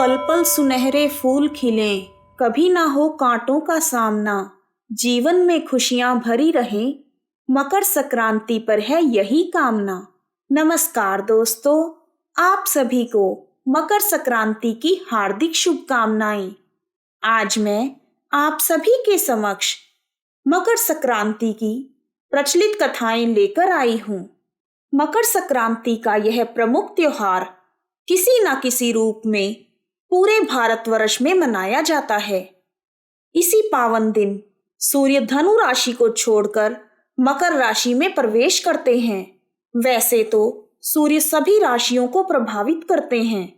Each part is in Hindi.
पल पल सुनहरे फूल खिलें, कभी ना हो कांटों का सामना, जीवन में खुशियां भरी रहे, मकर संक्रांति पर है यही कामना। नमस्कार दोस्तों, आप सभी को मकर संक्रांति की हार्दिक शुभकामनाएं। आज मैं आप सभी के समक्ष मकर संक्रांति की प्रचलित कथाएं लेकर आई हूं। मकर संक्रांति का यह प्रमुख त्योहार किसी न किसी रूप में पूरे भारतवर्ष में मनाया जाता है। इसी पावन दिन सूर्य धनु राशि को छोड़कर मकर राशि में प्रवेश करते हैं। वैसे तो सूर्य सभी राशियों को प्रभावित करते हैं,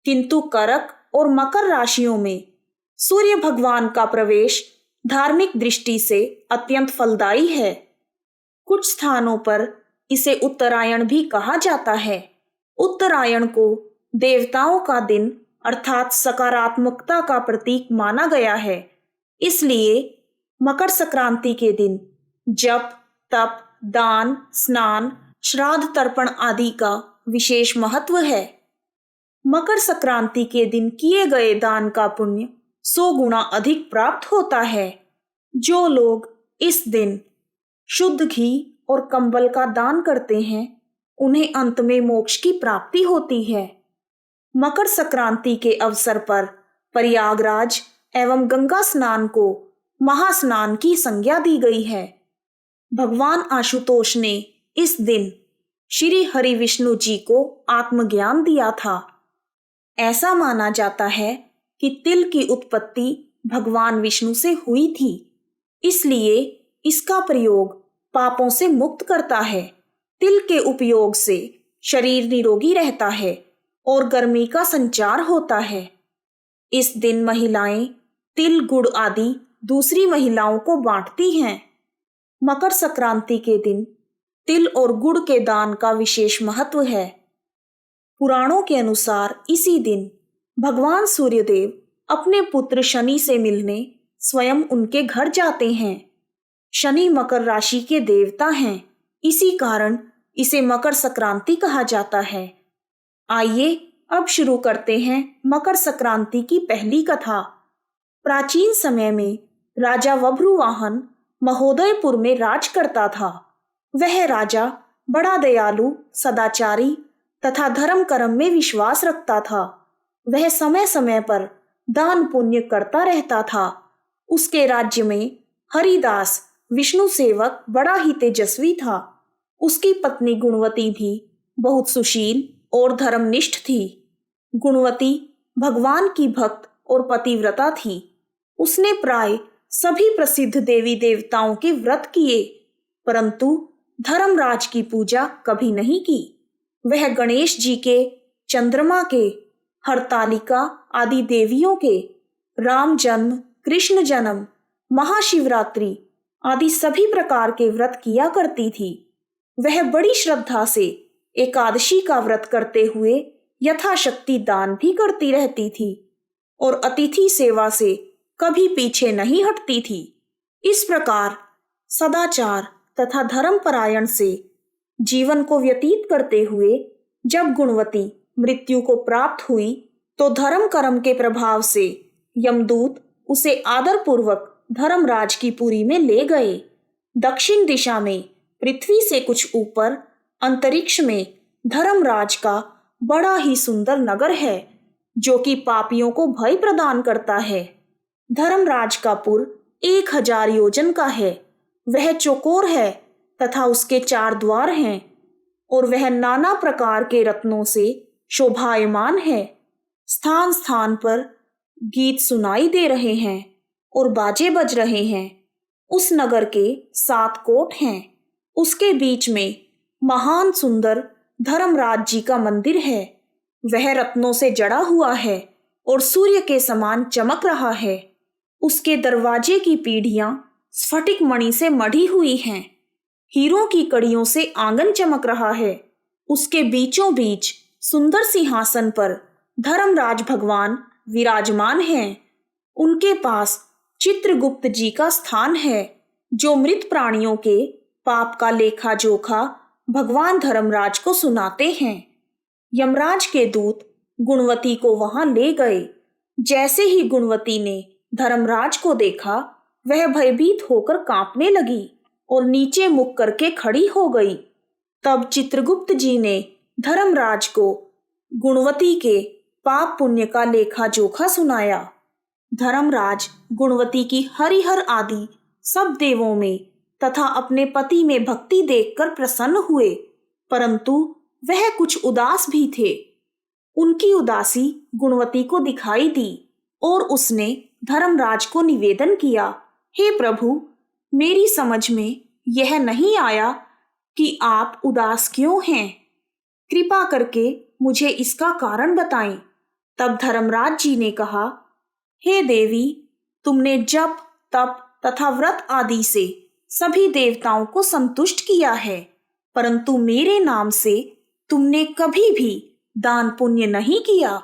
किंतु कर्क और मकर राशियों में सूर्य भगवान का प्रवेश धार्मिक दृष्टि से अत्यंत फलदायी है। कुछ स्थानों पर इसे उत्तरायण भी कहा जाता है। उत्तरायण को देवताओं का दिन अर्थात सकारात्मकता का प्रतीक माना गया है। इसलिए मकर संक्रांति के दिन जप, तप, दान, स्नान, श्राद्ध तर्पण आदि का विशेष महत्व है। मकर संक्रांति के दिन किए गए दान का पुण्य 100 गुना अधिक प्राप्त होता है। जो लोग इस दिन शुद्ध घी और कंबल का दान करते हैं, उन्हें अंत में मोक्ष की प्राप्ति होती है। मकर संक्रांति के अवसर पर प्रयागराज एवं गंगा स्नान को महास्नान की संज्ञा दी गई है। भगवान आशुतोष ने इस दिन श्री हरि विष्णु जी को आत्मज्ञान दिया था। ऐसा माना जाता है कि तिल की उत्पत्ति भगवान विष्णु से हुई थी, इसलिए इसका प्रयोग पापों से मुक्त करता है। तिल के उपयोग से शरीर निरोगी रहता है और गर्मी का संचार होता है। इस दिन महिलाएं तिल, गुड़ आदि दूसरी महिलाओं को बांटती हैं। मकर संक्रांति के दिन तिल और गुड़ के दान का विशेष महत्व है। पुराणों के अनुसार इसी दिन भगवान सूर्यदेव अपने पुत्र शनि से मिलने स्वयं उनके घर जाते हैं। शनि मकर राशि के देवता हैं, इसी कारण इसे मकर संक्रांति कहा जाता है। आइए अब शुरू करते हैं मकर संक्रांति की पहली कथा। प्राचीन समय में राजा बभ्रुवाहन महोदयपुर में राज करता था। वह राजा बड़ा दयालु, सदाचारी तथा धर्म कर्म में विश्वास रखता था। वह समय समय पर दान पुण्य करता रहता था। उसके राज्य में हरिदास विष्णु सेवक बड़ा ही तेजस्वी था। उसकी पत्नी गुणवती भी बहुत सुशील और धर्मनिष्ठ थी। गुणवती भगवान की भक्त और पतिव्रता थी। उसने प्राय सभी प्रसिद्ध देवी देवताओं के व्रत किए, परंतु धर्मराज की पूजा कभी नहीं की। वह गणेश जी के, चंद्रमा के, हरतालिका आदि देवियों के, राम जन्म, कृष्ण जन्म, महाशिवरात्रि आदि सभी प्रकार के व्रत किया करती थी। वह बड़ी श्रद्धा से एकादशी का व्रत करते हुए यथाशक्ति दान भी करती रहती थी और अतिथि सेवा से कभी पीछे नहीं हटती थी। इस प्रकार सदाचार तथा धर्मपरायण से जीवन को व्यतीत करते हुए जब गुणवती मृत्यु को प्राप्त हुई, तो धर्म कर्म के प्रभाव से यमदूत उसे आदरपूर्वक धर्मराज की पुरी में ले गए। दक्षिण दिशा में पृथ्वी से कुछ ऊपर अंतरिक्ष में धर्मराज का बड़ा ही सुंदर नगर है, जो कि पापियों को भय प्रदान करता है। धर्मराज का पुर 1000 योजन का है। वह चौकोर है तथा उसके 4 द्वार हैं और वह नाना प्रकार के रत्नों से शोभायमान है। स्थान स्थान पर गीत सुनाई दे रहे हैं और बाजे बज रहे हैं। उस नगर के 7 कोट हैं। उसके बीच में महान सुंदर धर्मराज जी का मंदिर है। वह रत्नों से जड़ा हुआ है और सूर्य के समान चमक रहा है। उसके दरवाजे की पीढ़ियां स्फटिक मणि से मढ़ी हुई हैं। हीरों की कड़ियों से आंगन चमक रहा है। उसके बीचों बीच सुंदर सिंहासन पर धर्मराज भगवान विराजमान हैं। उनके पास चित्रगुप्त जी का स्थान है, जो मृत प्राणियों के पाप का लेखा जोखा भगवान धर्मराज को सुनाते हैं। यमराज के दूत गुणवती को वहां ले गए। जैसे ही गुणवती ने धर्मराज को देखा, वह भयभीत होकर कांपने लगी और नीचे मुख करके खड़ी हो गई। तब चित्रगुप्त जी ने धर्मराज को गुणवती के पाप पुण्य का लेखा जोखा सुनाया। धर्मराज गुणवती की हरिहर आदि सब देवों में तथा अपने पति में भक्ति देखकर प्रसन्न हुए, परंतु वह कुछ उदास भी थे। उनकी उदासी गुणवती को दिखाई दी और उसने धर्मराज को निवेदन किया, हे प्रभु, मेरी समझ में यह नहीं आया कि आप उदास क्यों हैं। कृपा करके मुझे इसका कारण बताएं। तब धर्मराज जी ने कहा, हे देवी, तुमने जप, तप तथा व्रत आदि से सभी देवताओं को संतुष्ट किया है, परंतु मेरे नाम से तुमने कभी भी दान पुण्य नहीं किया।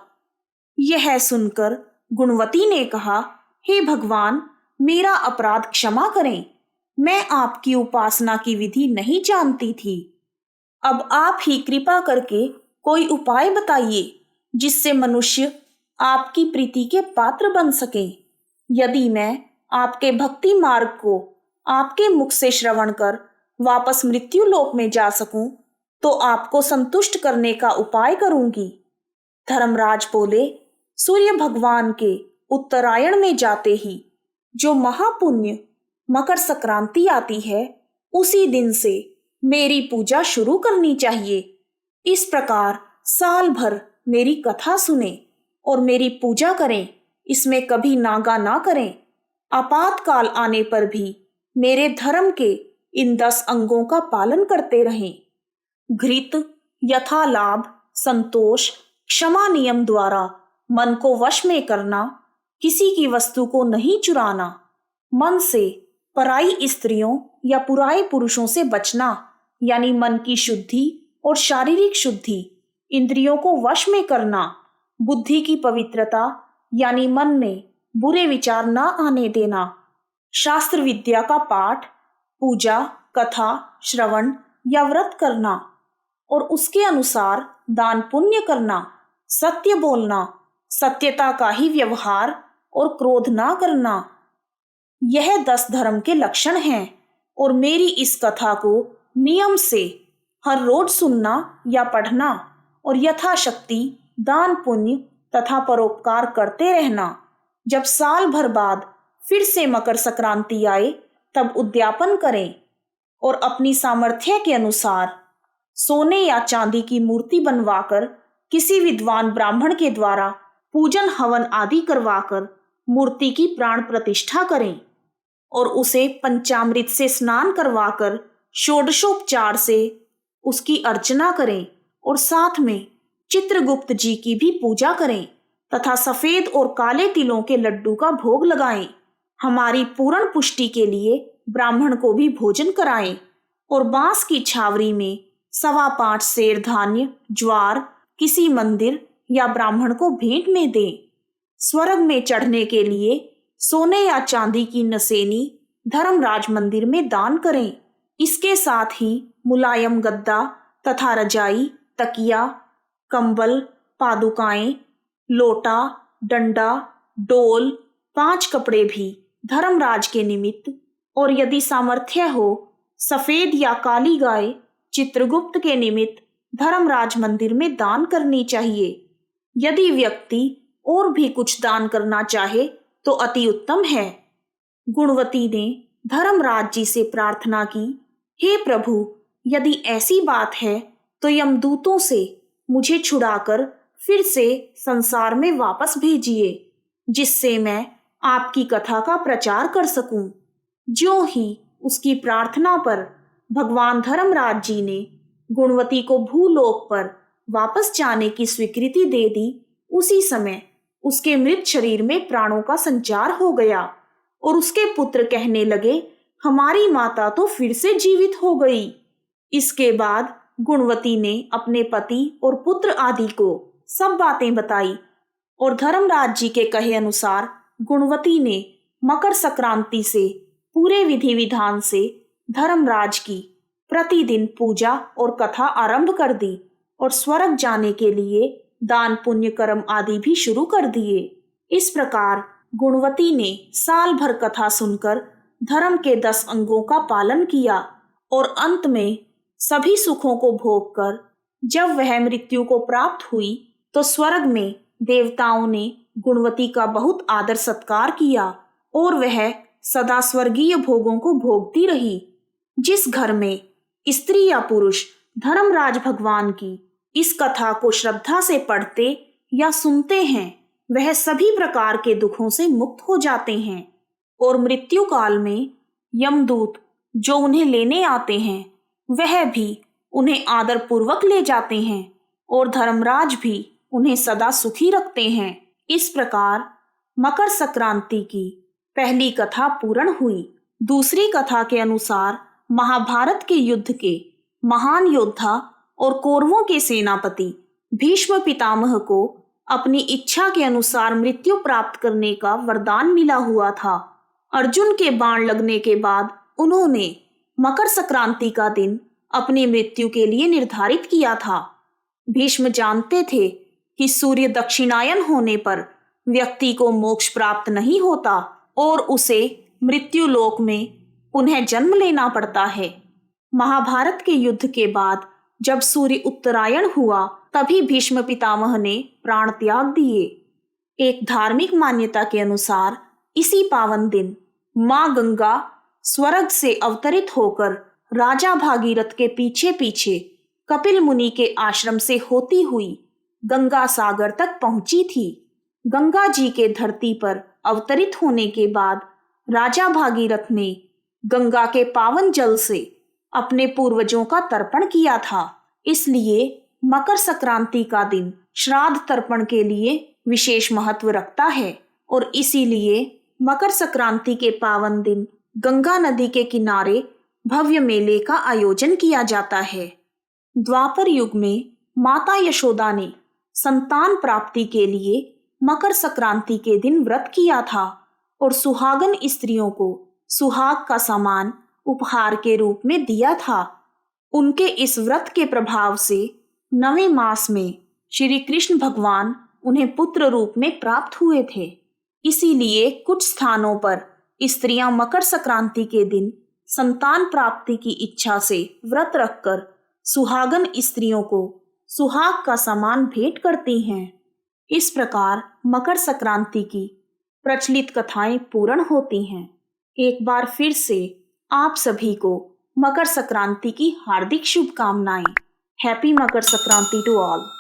यह सुनकर गुणवती ने कहा, हे भगवान, मेरा अपराध क्षमा करें। मैं आपकी उपासना की विधि नहीं जानती थी। अब आप ही कृपा करके कोई उपाय बताइए जिससे मनुष्य आपकी प्रीति के पात्र बन सके। यदि मैं आपके भक्ति मार्ग को आपके मुख से श्रवण कर वापस मृत्यु लोक में जा सकूं, तो आपको संतुष्ट करने का उपाय करूंगी। धर्मराज बोले, सूर्य भगवान के उत्तरायण में जाते ही जो महापुण्य मकर संक्रांति आती है, उसी दिन से मेरी पूजा शुरू करनी चाहिए। इस प्रकार साल भर मेरी कथा सुने और मेरी पूजा करें, इसमें कभी नागा ना करें। आपातकाल आने पर भी मेरे धर्म के इन 10 अंगों का पालन करते रहें। घृत, यथालाभ, संतोष, क्षमा नियम द्वारा मन को वश में करना, किसी की वस्तु को नहीं चुराना, मन से पराई स्त्रियों या पुराए पुरुषों से बचना, यानी मन की शुद्धि और शारीरिक शुद्धि, इंद्रियों को वश में करना, बुद्धि की पवित्रता यानी मन में बुरे विचार न आने देना, शास्त्र विद्या का पाठ, पूजा, कथा, श्रवण या व्रत करना और उसके अनुसार दान पुण्य करना, सत्य बोलना, सत्यता का ही व्यवहार और क्रोध ना करना, यह 10 धर्म के लक्षण हैं। और मेरी इस कथा को नियम से हर रोज सुनना या पढ़ना और यथाशक्ति दान पुण्य तथा परोपकार करते रहना। जब साल भर बाद फिर से मकर संक्रांति आए, तब उद्यापन करें और अपनी सामर्थ्य के अनुसार सोने या चांदी की मूर्ति बनवाकर किसी विद्वान ब्राह्मण के द्वारा पूजन हवन आदि करवाकर मूर्ति की प्राण प्रतिष्ठा करें और उसे पंचामृत से स्नान करवाकर षोडशोपचार से उसकी अर्चना करें और साथ में चित्रगुप्त जी की भी पूजा करें तथा सफेद और काले तिलों के लड्डू का भोग लगाएं। हमारी पूर्ण पुष्टि के लिए ब्राह्मण को भी भोजन कराएं और बांस की छावरी में 5.25 सेर धान्य, ज्वार किसी मंदिर या ब्राह्मण को भेंट में दें। स्वर्ग में चढ़ने के लिए सोने या चांदी की नसेनी धर्मराज मंदिर में दान करें। इसके साथ ही मुलायम गद्दा तथा रजाई, तकिया, कंबल, पादुकाएं, लोटा, डंडा, डोल, 5 कपड़े भी धर्मराज के निमित्त और यदि सामर्थ्य हो सफेद या काली गाय चित्रगुप्त के निमित्त धर्मराज मंदिर में दान करनी चाहिए। यदि व्यक्ति और भी कुछ दान करना चाहे तो अति उत्तम है। गुणवती ने धर्मराज जी से प्रार्थना की, हे प्रभु, यदि ऐसी बात है तो यमदूतों से मुझे छुड़ाकर फिर से संसार में वापस भेजिए, जिससे मैं आपकी कथा का प्रचार कर सकूं। ज्यों ही उसकी प्रार्थना पर भगवान धर्मराज जी ने गुणवती को भूलोक पर वापस जाने की स्वीकृति दे दी, उसी समय उसके मृत शरीर में प्राणों का संचार हो गया और उसके पुत्र कहने लगे, हमारी माता तो फिर से जीवित हो गई। इसके बाद गुणवती ने अपने पति और पुत्र आदि को सब बातें बताई और धर्मराज जी के कहे अनुसार गुणवती ने मकर संक्रांति से पूरे विधि विधान से धर्मराज की प्रतिदिन पूजा और कथा आरंभ कर दी और स्वर्ग जाने के लिए दान पुण्य कर्म आदि भी शुरू कर दिए। इस प्रकार गुणवती ने साल भर कथा सुनकर धर्म के 10 अंगों का पालन किया और अंत में सभी सुखों को भोगकर जब वह मृत्यु को प्राप्त हुई तो स्वर्ग में देवताओं ने गुणवती का बहुत आदर सत्कार किया और वह सदा स्वर्गीय भोगों को भोगती रही। जिस घर में स्त्री या पुरुष धर्मराज भगवान की इस कथा को श्रद्धा से पढ़ते या सुनते हैं वह सभी प्रकार के दुखों से मुक्त हो जाते हैं और मृत्यु काल में यमदूत जो उन्हें लेने आते हैं वह भी उन्हें आदर पूर्वक ले जाते हैं और धर्मराज भी उन्हें सदा सुखी रखते हैं। इस प्रकार मकर संक्रांति की पहली कथा पूर्ण हुई। दूसरी कथा के अनुसार महाभारत के युद्ध के महान योद्धा और कौरवों के सेनापति भीष्म पितामह को अपनी इच्छा के अनुसार मृत्यु प्राप्त करने का वरदान मिला हुआ था। अर्जुन के बाण लगने के बाद उन्होंने मकर संक्रांति का दिन अपनी मृत्यु के लिए निर्धारित किया था। भीष्म जानते थे कि सूर्य दक्षिणायन होने पर व्यक्ति को मोक्ष प्राप्त नहीं होता और उसे मृत्यु लोक में पुनः जन्म लेना पड़ता है। महाभारत के युद्ध के बाद जब सूर्य उत्तरायण हुआ तभी भीष्म पितामह ने प्राण त्याग दिए। एक धार्मिक मान्यता के अनुसार इसी पावन दिन मां गंगा स्वर्ग से अवतरित होकर राजा भागीरथ के पीछे पीछे कपिल मुनि के आश्रम से होती हुई गंगा सागर तक पहुंची थी। गंगा जी के धरती पर अवतरित होने के बाद राजा भागीरथ ने गंगा के पावन जल से अपने पूर्वजों का तर्पण किया था। इसलिए मकर संक्रांति का दिन श्राद्ध तर्पण के लिए विशेष महत्व रखता है और इसीलिए मकर संक्रांति के पावन दिन गंगा नदी के किनारे भव्य मेले का आयोजन किया जाता है। द्वापर युग में माता यशोदा ने संतान प्राप्ति के लिए मकर संक्रांति के दिन व्रत किया था और सुहागन स्त्रियों को सुहाग का सामान उपहार के रूप में दिया था। उनके इस व्रत के प्रभाव से 9वें मास में श्री कृष्ण भगवान उन्हें पुत्र रूप में प्राप्त हुए थे। इसीलिए कुछ स्थानों पर स्त्रियां मकर संक्रांति के दिन संतान प्राप्ति की इच्छा से व्रत रखकर सुहागन स्त्रियों को सुहाग का सामान भेंट करती हैं। इस प्रकार मकर संक्रांति की प्रचलित कथाएं पूर्ण होती हैं। एक बार फिर से आप सभी को मकर संक्रांति की हार्दिक शुभकामनाएं। Happy Makar Sankranti to all.